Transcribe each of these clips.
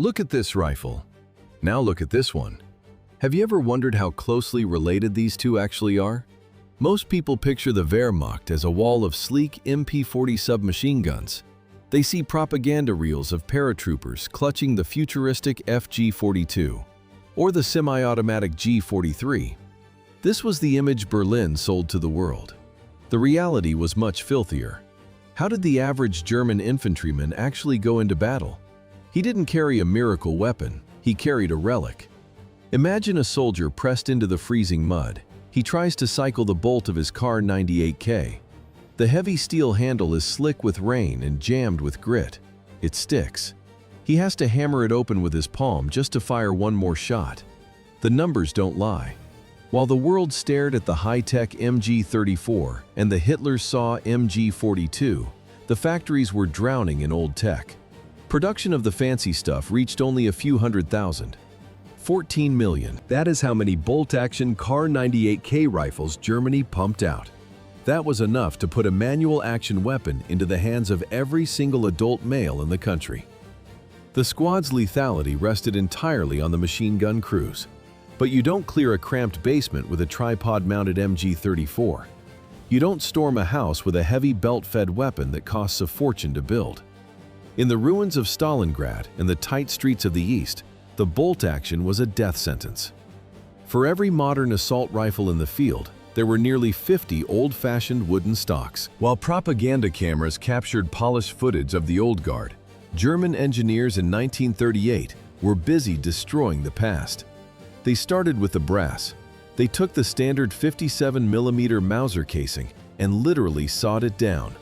Look at this rifle. Now look at this one. Have you ever wondered how closely related these two actually are? Most people picture the Wehrmacht as a wall of sleek MP-40 submachine guns. They see propaganda reels of paratroopers clutching the futuristic FG-42 or the semi-automatic G-43. This was the image Berlin sold to the world. The reality was much filthier. How did the average German infantryman actually go into battle? He didn't carry a miracle weapon, he carried a relic. Imagine a soldier pressed into the freezing mud. He tries to cycle the bolt of his Kar 98K. The heavy steel handle is slick with rain and jammed with grit. It sticks. He has to hammer it open with his palm just to fire one more shot. The numbers don't lie. While the world stared at the high-tech MG-34 and the Hitlers saw MG-42, the factories were drowning in old tech. Production of the fancy stuff reached only a few 100,000. 14 million. That is how many bolt-action Kar 98K rifles Germany pumped out. That was enough to put a manual action weapon into the hands of every single adult male in the country. The squad's lethality rested entirely on the machine gun crews. But you don't clear a cramped basement with a tripod-mounted MG-34. You don't storm a house with a heavy belt-fed weapon that costs a fortune to build. In the ruins of Stalingrad and the tight streets of the East, the bolt action was a death sentence. For every modern assault rifle in the field, there were nearly 50 old-fashioned wooden stocks. While propaganda cameras captured polished footage of the old guard, German engineers in 1938 were busy destroying the past. They started with the brass. They took the standard 57mm Mauser casing and literally sawed it down.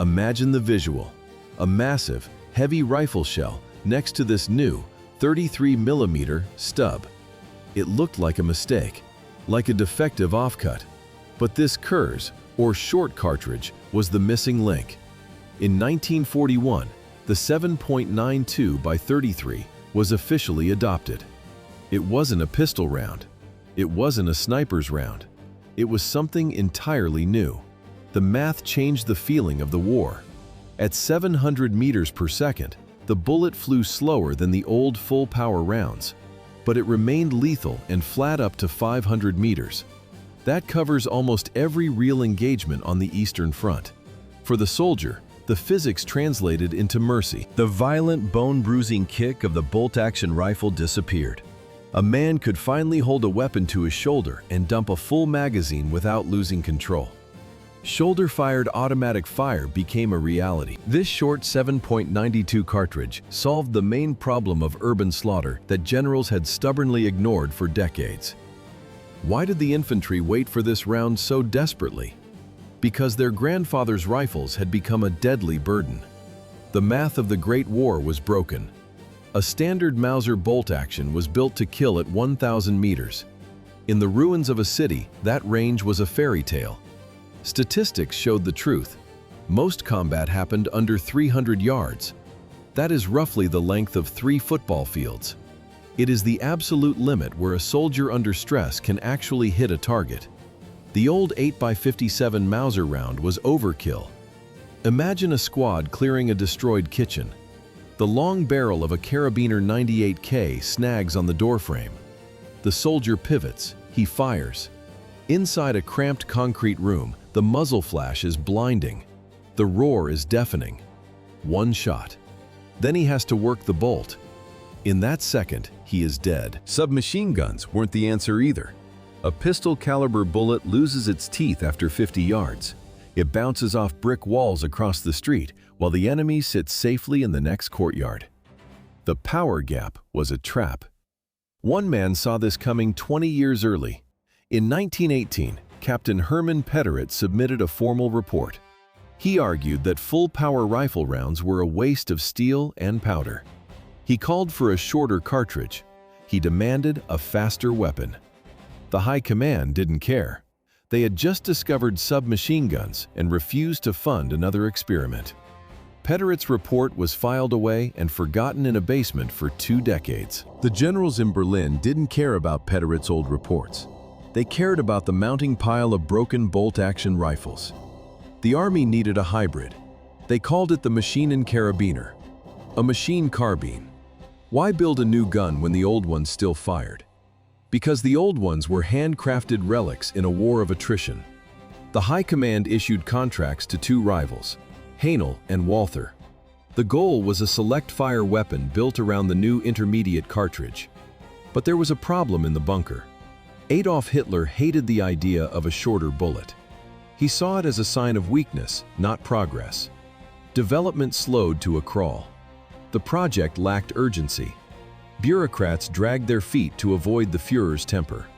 Imagine the visual. A massive, heavy rifle shell next to this new 33mm stub. It looked like a mistake, like a defective offcut. But this Kurz, or short cartridge, was the missing link. In 1941, the 7.92 by 33 was officially adopted. It wasn't a pistol round. It wasn't a sniper's round. It was something entirely new. The math changed the feeling of the war. At 700 meters per second, the bullet flew slower than the old full-power rounds, but it remained lethal and flat up to 500 meters. That covers almost every real engagement on the Eastern Front. For the soldier, the physics translated into mercy. The violent, bone-bruising kick of the bolt-action rifle disappeared. A man could finally hold a weapon to his shoulder and dump a full magazine without losing control. Shoulder-fired automatic fire became a reality. This short 7.92 cartridge solved the main problem of urban slaughter that generals had stubbornly ignored for decades. Why did the infantry wait for this round so desperately? Because their grandfathers' rifles had become a deadly burden. The math of the Great War was broken. A standard Mauser bolt action was built to kill at 1,000 meters. In the ruins of a city, that range was a fairy tale. Statistics showed the truth. Most combat happened under 300 yards. That is roughly the length of 3 football fields. It is the absolute limit where a soldier under stress can actually hit a target. The old 8x57 Mauser round was overkill. Imagine a squad clearing a destroyed kitchen. The long barrel of a Carabiner 98K snags on the doorframe. The soldier pivots, he fires. Inside a cramped concrete room, the muzzle flash is blinding. The roar is deafening. One shot. Then he has to work the bolt. In that second, he is dead. Submachine guns weren't the answer either. A pistol-caliber bullet loses its teeth after 50 yards. It bounces off brick walls across the street while the enemy sits safely in the next courtyard. The power gap was a trap. One man saw this coming 20 years early. In 1918, Captain Hermann Petterit submitted a formal report. He argued that full-power rifle rounds were a waste of steel and powder. He called for a shorter cartridge. He demanded a faster weapon. The high command didn't care. They had just discovered submachine guns and refused to fund another experiment. Petterit's report was filed away and forgotten in a basement for 2 decades. The generals in Berlin didn't care about Petterit's old reports. They cared about the mounting pile of broken bolt-action rifles. The army needed a hybrid. They called it the Maschinen Karabiner, a machine carbine. Why build a new gun when the old ones still fired? Because the old ones were handcrafted relics in a war of attrition. The High Command issued contracts to two rivals, Haenel and Walther. The goal was a select-fire weapon built around the new intermediate cartridge. But there was a problem in the bunker. Adolf Hitler hated the idea of a shorter bullet. He saw it as a sign of weakness, not progress. Development slowed to a crawl. The project lacked urgency. Bureaucrats dragged their feet to avoid the Fuhrer's temper.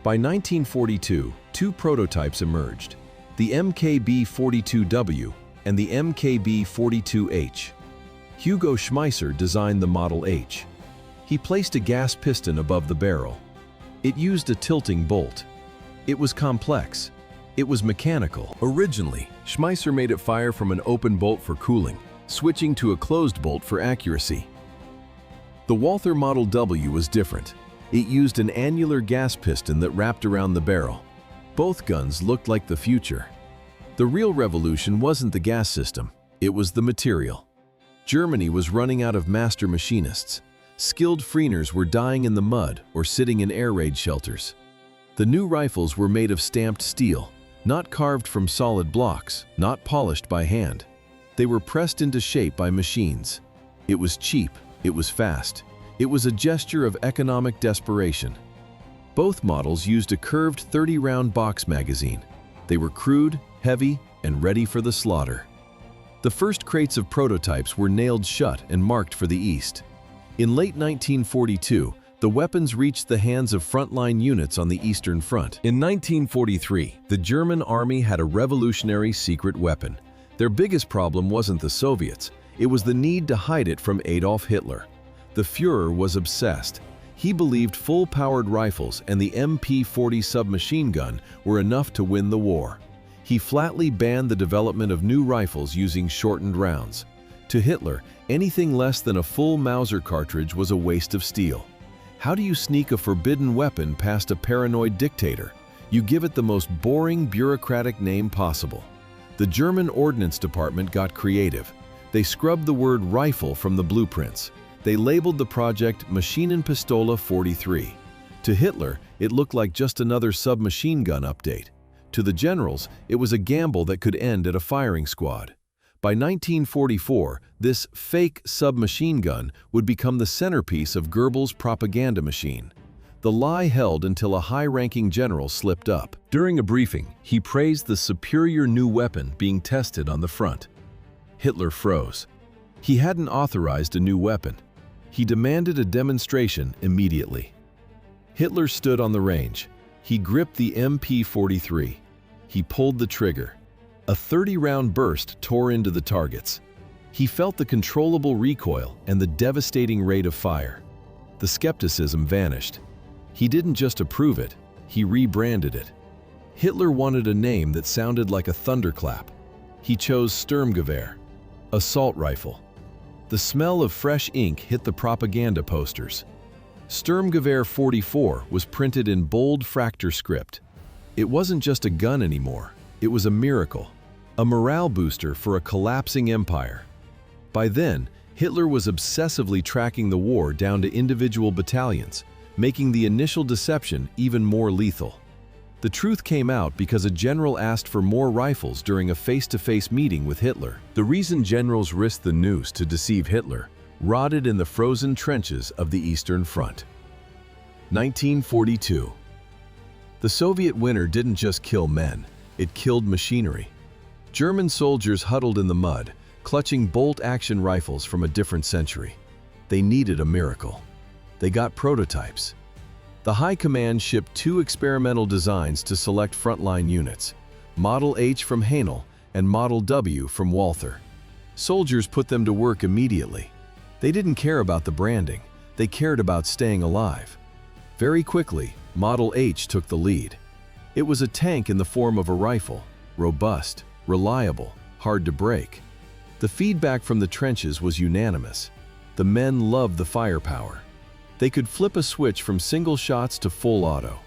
By 1942, two prototypes emerged, the MKB-42W and the MKB-42H. Hugo Schmeisser designed the Model H. He placed a gas piston above the barrel. It used a tilting bolt. It was complex. It was mechanical. Originally, Schmeisser made it fire from an open bolt for cooling, switching to a closed bolt for accuracy. The Walther Model W was different. It used an annular gas piston that wrapped around the barrel. Both guns looked like the future. The real revolution wasn't the gas system, it was the material. Germany was running out of master machinists. Skilled freeners were dying in the mud or sitting in air raid shelters. The new rifles were made of stamped steel, not carved from solid blocks, not polished by hand. They were pressed into shape by machines. It was cheap, it was fast. It was a gesture of economic desperation. Both models used a curved 30-round box magazine. They were crude, heavy, and ready for the slaughter. The first crates of prototypes were nailed shut and marked for the East. In late 1942, the weapons reached the hands of frontline units on the Eastern Front. In 1943, the German army had a revolutionary secret weapon. Their biggest problem wasn't the Soviets, it was the need to hide it from Adolf Hitler. The Fuhrer was obsessed. He believed full-powered rifles and the MP-40 submachine gun were enough to win the war. He flatly banned the development of new rifles using shortened rounds. To Hitler, anything less than a full Mauser cartridge was a waste of steel. How do you sneak a forbidden weapon past a paranoid dictator? You give it the most boring bureaucratic name possible. The German Ordnance Department got creative. They scrubbed the word rifle from the blueprints. They labeled the project Maschinenpistole 43. To Hitler, it looked like just another submachine gun update. To the generals, it was a gamble that could end at a firing squad. By 1944, this fake submachine gun would become the centerpiece of Goebbels' propaganda machine. The lie held until a high-ranking general slipped up. During a briefing, he praised the superior new weapon being tested on the front. Hitler froze. He hadn't authorized a new weapon. He demanded a demonstration immediately. Hitler stood on the range. He gripped the MP-43. He pulled the trigger. A 30-round burst tore into the targets. He felt the controllable recoil and the devastating rate of fire. The skepticism vanished. He didn't just approve it, he rebranded it. Hitler wanted a name that sounded like a thunderclap. He chose Sturmgewehr, assault rifle. The smell of fresh ink hit the propaganda posters. Sturmgewehr 44 was printed in bold fractal script. It wasn't just a gun anymore, it was a miracle, a morale booster for a collapsing empire. By then, Hitler was obsessively tracking the war down to individual battalions, making the initial deception even more lethal. The truth came out because a general asked for more rifles during a face-to-face meeting with Hitler. The reason generals risked the noose to deceive Hitler rotted in the frozen trenches of the Eastern Front. 1942. The Soviet winter didn't just kill men, it killed machinery. German soldiers huddled in the mud, clutching bolt-action rifles from a different century. They needed a miracle. They got prototypes. The High Command shipped two experimental designs to select frontline units, Model H from Haenel and Model W from Walther. Soldiers put them to work immediately. They didn't care about the branding, they cared about staying alive. Very quickly, Model H took the lead. It was a tank in the form of a rifle, robust, reliable, hard to break. The feedback from the trenches was unanimous. The men loved the firepower. They could flip a switch from single shots to full auto.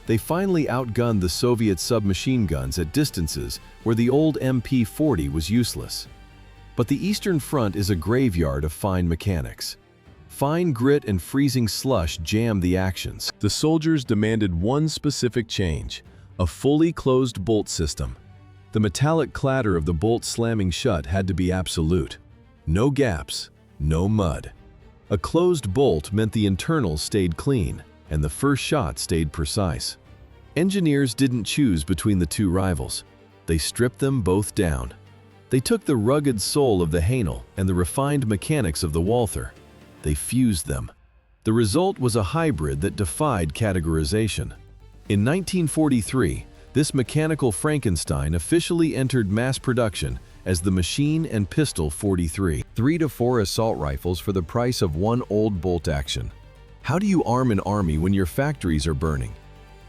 They finally outgunned the Soviet submachine guns at distances where the old MP-40 was useless. But the Eastern Front is a graveyard of fine mechanics. Fine grit and freezing slush jammed the actions. The soldiers demanded one specific change: a fully closed bolt system. The metallic clatter of the bolt slamming shut had to be absolute. No gaps, no mud. A closed bolt meant the internals stayed clean, and the first shot stayed precise. Engineers didn't choose between the two rivals. They stripped them both down. They took the rugged soul of the Haenel and the refined mechanics of the Walther. They fused them. The result was a hybrid that defied categorization. In 1943, this mechanical Frankenstein officially entered mass production as the Machine and Pistol 43. 3 to 4 assault rifles for the price of one old bolt action. How do you arm an army when your factories are burning?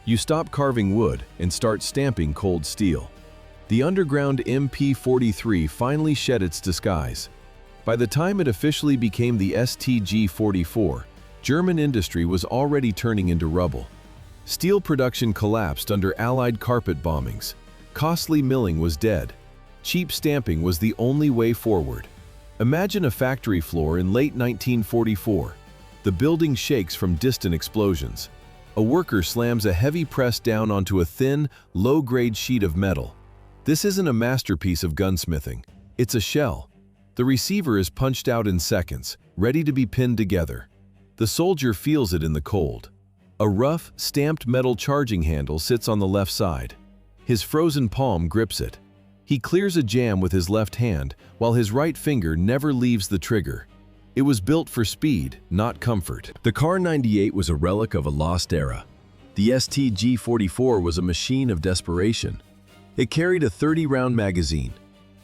You stop carving wood and start stamping cold steel. The underground MP-43 finally shed its disguise. By the time it officially became the STG-44, German industry was already turning into rubble. Steel production collapsed under Allied carpet bombings. Costly milling was dead. Cheap stamping was the only way forward. Imagine a factory floor in late 1944. The building shakes from distant explosions. A worker slams a heavy press down onto a thin, low-grade sheet of metal. This isn't a masterpiece of gunsmithing. It's a shell. The receiver is punched out in seconds, ready to be pinned together. The soldier feels it in the cold. A rough, stamped metal charging handle sits on the left side. His frozen palm grips it. He clears a jam with his left hand, while his right finger never leaves the trigger. It was built for speed, not comfort. The Kar-98 was a relic of a lost era. The STG-44 was a machine of desperation. It carried a 30-round magazine.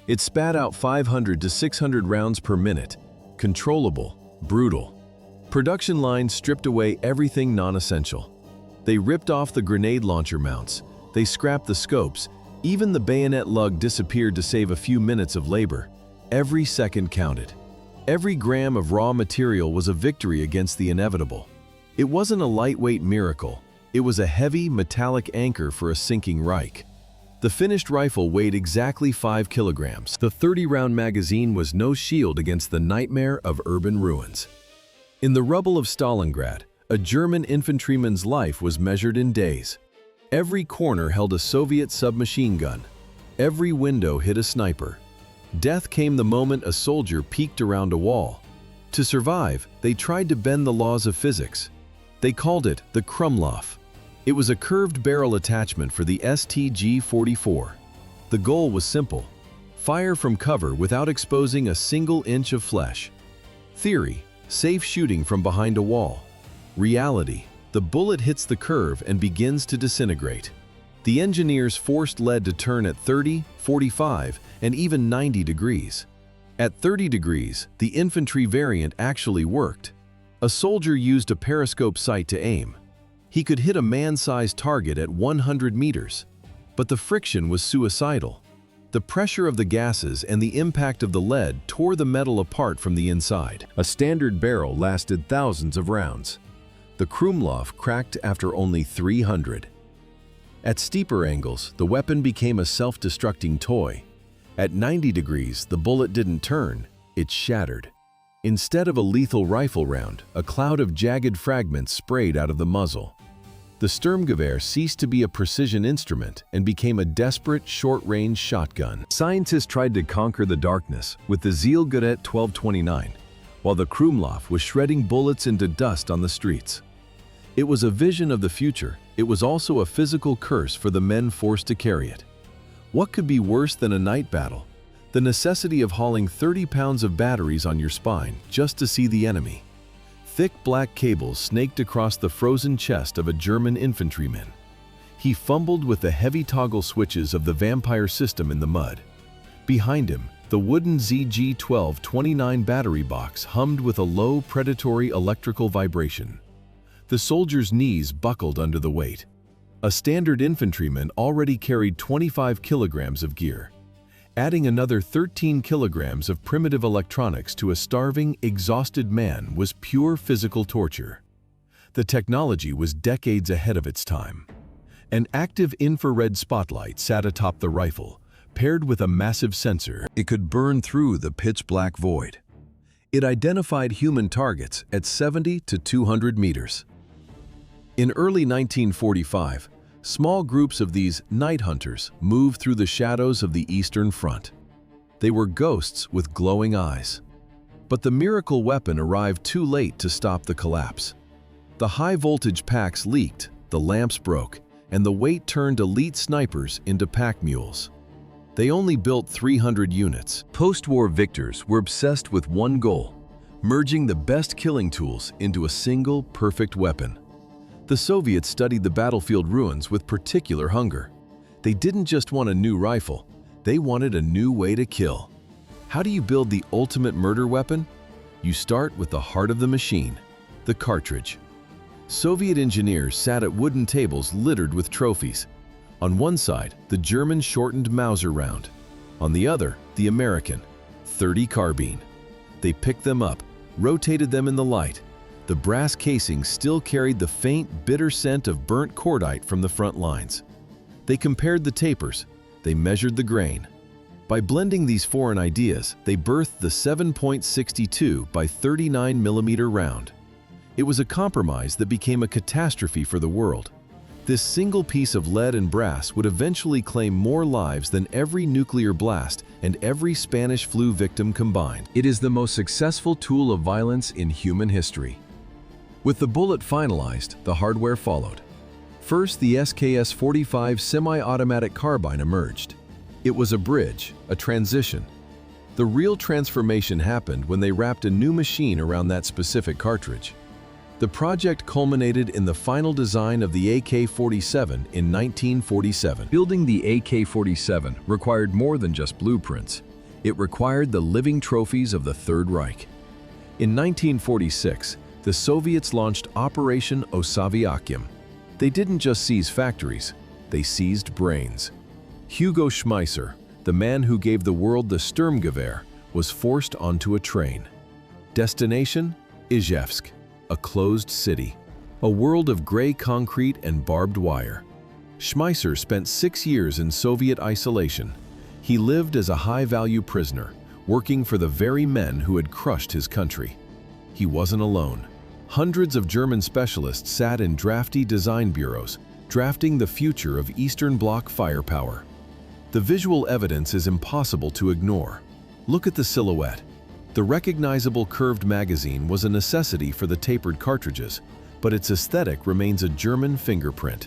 It spat out 500 to 600 rounds per minute. Controllable, brutal. Production lines stripped away everything non-essential. They ripped off the grenade launcher mounts. They scrapped the scopes. Even the bayonet lug disappeared to save a few minutes of labor. Every second counted. Every gram of raw material was a victory against the inevitable. It wasn't a lightweight miracle. It was a heavy, metallic anchor for a sinking Reich. The finished rifle weighed exactly 5 kilograms. The 30-round magazine was no shield against the nightmare of urban ruins. In the rubble of Stalingrad, a German infantryman's life was measured in days. Every corner held a Soviet submachine gun. Every window hid a sniper. Death came the moment a soldier peeked around a wall. To survive, they tried to bend the laws of physics. They called it the Krummlauf. It was a curved barrel attachment for the STG-44. The goal was simple: fire from cover without exposing a single inch of flesh. Theory: safe shooting from behind a wall. Reality: the bullet hits the curve and begins to disintegrate. The engineers forced lead to turn at 30, 45, and even 90 degrees. At 30 degrees, the infantry variant actually worked. A soldier used a periscope sight to aim. He could hit a man-sized target at 100 meters. But the friction was suicidal. The pressure of the gases and the impact of the lead tore the metal apart from the inside. A standard barrel lasted thousands of rounds. The Krummlauf cracked after only 300. At steeper angles, the weapon became a self-destructing toy. At 90 degrees, the bullet didn't turn, it shattered. Instead of a lethal rifle round, a cloud of jagged fragments sprayed out of the muzzle. The Sturmgewehr ceased to be a precision instrument and became a desperate, short-range shotgun. Scientists tried to conquer the darkness with the Zielgerät 1229, while the Krummlauf was shredding bullets into dust on the streets. It was a vision of the future. It was also a physical curse for the men forced to carry it. What could be worse than a night battle? The necessity of hauling 30 pounds of batteries on your spine just to see the enemy. Thick black cables snaked across the frozen chest of a German infantryman. He fumbled with the heavy toggle switches of the Vampir system in the mud. Behind him, the wooden ZG-1229 battery box hummed with a low, predatory electrical vibration. The soldier's knees buckled under the weight. A standard infantryman already carried 25 kilograms of gear. Adding another 13 kilograms of primitive electronics to a starving, exhausted man was pure physical torture. The technology was decades ahead of its time. An active infrared spotlight sat atop the rifle, paired with a massive sensor. It could burn through the pitch-black void. It identified human targets at 70 to 200 meters. In early 1945, small groups of these night hunters moved through the shadows of the Eastern Front. They were ghosts with glowing eyes. But the miracle weapon arrived too late to stop the collapse. The high-voltage packs leaked, the lamps broke, and the weight turned elite snipers into pack mules. They only built 300 units. Post-war victors were obsessed with one goal: merging the best killing tools into a single, perfect weapon. The Soviets studied the battlefield ruins with particular hunger. They didn't just want a new rifle, they wanted a new way to kill. How do you build the ultimate murder weapon? You start with the heart of the machine, the cartridge. Soviet engineers sat at wooden tables littered with trophies. On one side, the German shortened Mauser round. On the other, the American .30 carbine. They picked them up, rotated them in the light. The brass casing still carried the faint, bitter scent of burnt cordite from the front lines. They compared the tapers. They measured the grain. By blending these foreign ideas, they birthed the 7.62 by 39 millimeter round. It was a compromise that became a catastrophe for the world. This single piece of lead and brass would eventually claim more lives than every nuclear blast and every Spanish flu victim combined. It is the most successful tool of violence in human history. With the bullet finalized, the hardware followed. First, the SKS-45 semi-automatic carbine emerged. It was a bridge, a transition. The real transformation happened when they wrapped a new machine around that specific cartridge. The project culminated in the final design of the AK-47 in 1947. Building the AK-47 required more than just blueprints. It required the living trophies of the Third Reich. In 1946, the Soviets launched Operation Osaviakyim. They didn't just seize factories, they seized brains. Hugo Schmeisser, the man who gave the world the Sturmgewehr, was forced onto a train. Destination? Izhevsk, a closed city, a world of gray concrete and barbed wire. Schmeisser spent 6 years in Soviet isolation. He lived as a high-value prisoner, working for the very men who had crushed his country. He wasn't alone. Hundreds of German specialists sat in drafty design bureaus, drafting the future of Eastern Bloc firepower. The visual evidence is impossible to ignore. Look at the silhouette. The recognizable curved magazine was a necessity for the tapered cartridges, but its aesthetic remains a German fingerprint.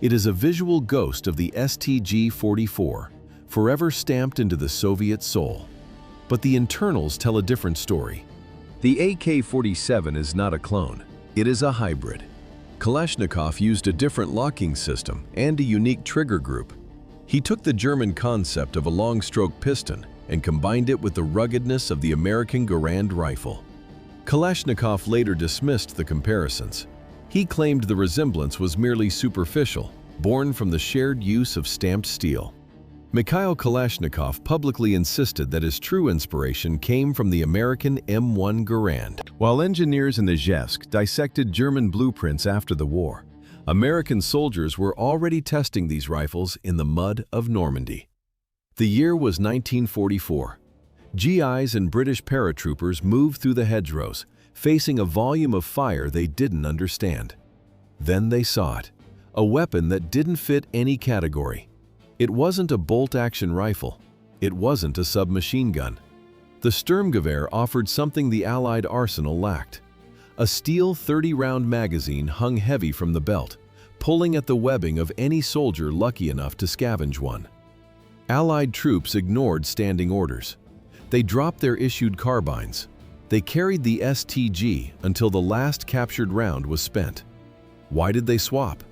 It is a visual ghost of the STG-44, forever stamped into the Soviet soul. But the internals tell a different story. The AK-47 is not a clone, it is a hybrid. Kalashnikov used a different locking system and a unique trigger group. He took the German concept of a long-stroke piston and combined it with the ruggedness of the American Garand rifle. Kalashnikov later dismissed the comparisons. He claimed the resemblance was merely superficial, born from the shared use of stamped steel. Mikhail Kalashnikov publicly insisted that his true inspiration came from the American M1 Garand. While engineers in Izhevsk dissected German blueprints after the war, American soldiers were already testing these rifles in the mud of Normandy. The year was 1944. GIs and British paratroopers moved through the hedgerows, facing a volume of fire they didn't understand. Then they saw it, a weapon that didn't fit any category. It wasn't a bolt-action rifle. It wasn't a submachine gun. The Sturmgewehr offered something the Allied arsenal lacked. A steel 30-round magazine hung heavy from the belt, pulling at the webbing of any soldier lucky enough to scavenge one. Allied troops ignored standing orders. They dropped their issued carbines. They carried the STG until the last captured round was spent. Why did they swap?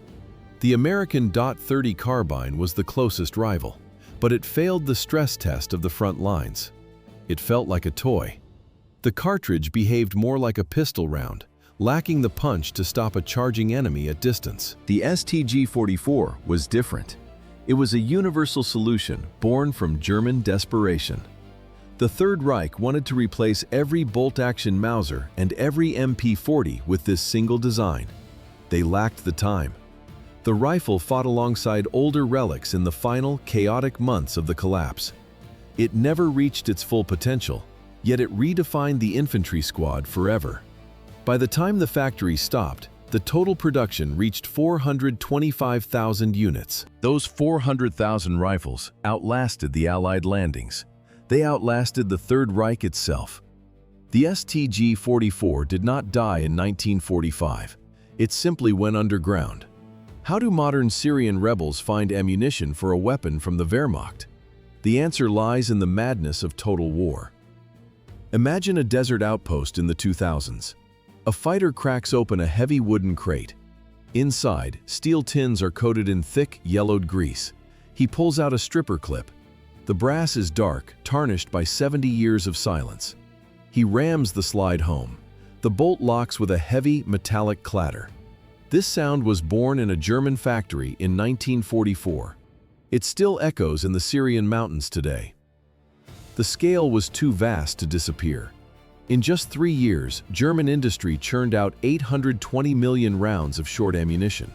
The American .30 carbine was the closest rival, but it failed the stress test of the front lines. It felt like a toy. The cartridge behaved more like a pistol round, lacking the punch to stop a charging enemy at distance. The STG-44 was different. It was a universal solution born from German desperation. The Third Reich wanted to replace every bolt-action Mauser and every MP40 with this single design. They lacked the time. The rifle fought alongside older relics in the final, chaotic months of the collapse. It never reached its full potential. Yet it redefined the infantry squad forever. By the time the factory stopped, the total production reached 425,000 units. Those 400,000 rifles outlasted the Allied landings. They outlasted the Third Reich itself. The STG-44 did not die in 1945. It simply went underground. How do modern Syrian rebels find ammunition for a weapon from the Wehrmacht? The answer lies in the madness of total war. Imagine a desert outpost in the 2000s. A fighter cracks open a heavy wooden crate. Inside, steel tins are coated in thick, yellowed grease. He pulls out a stripper clip. The brass is dark, tarnished by 70 years of silence. He rams the slide home. The bolt locks with a heavy, metallic clatter. This sound was born in a German factory in 1944. It still echoes in the Syrian mountains today. The scale was too vast to disappear. In just 3 years, German industry churned out 820 million rounds of short ammunition.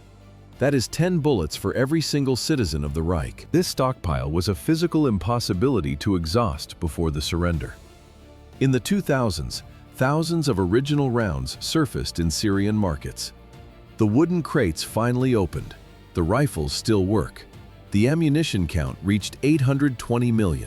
That is 10 bullets for every single citizen of the Reich. This stockpile was a physical impossibility to exhaust before the surrender. In the 2000s, thousands of original rounds surfaced in Syrian markets. The wooden crates finally opened. The rifles still work. The ammunition count reached 820 million.